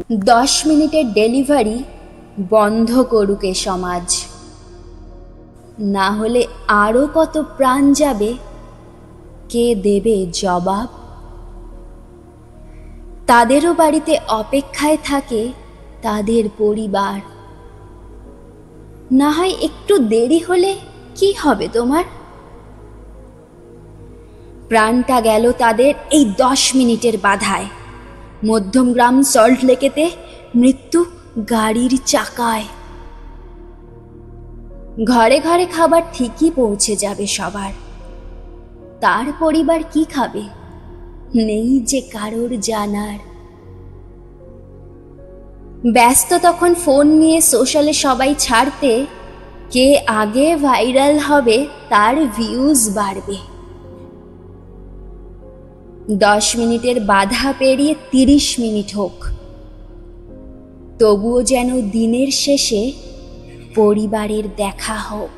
10 মিনিটের ডেলিভারি বন্ধ করুক এ সমাজ, না হলে আরও কত প্রাণ যাবে, কে দেবে জবাব? তাদেরও বাড়িতে অপেক্ষায় থাকে তাদের পরিবার। না হয় একটু দেরি হলে কি হবে তোমার? প্রাণটা গেল তাদের এই 10 মিনিটের বাধায়। মধ্যমগ্রাম সল্টলেকেতে মৃত্যু গাড়ির চাকায়। ঘরে ঘরে খাবার ঠিকই পৌঁছে যাবে সবার, তার পরিবার কি খাবে নেই যে কারোর জানার। ব্যস্ত তখন ফোন নিয়ে সোশ্যালে সবাই ছাড়তে, কে আগে ভাইরাল হবে তার ভিউজ বাড়বে। 10 মিনিটের বাধা পেরিয়ে 30 মিনিট হোক, তবুও যেন দিনের শেষে পরিবারের দেখা হোক।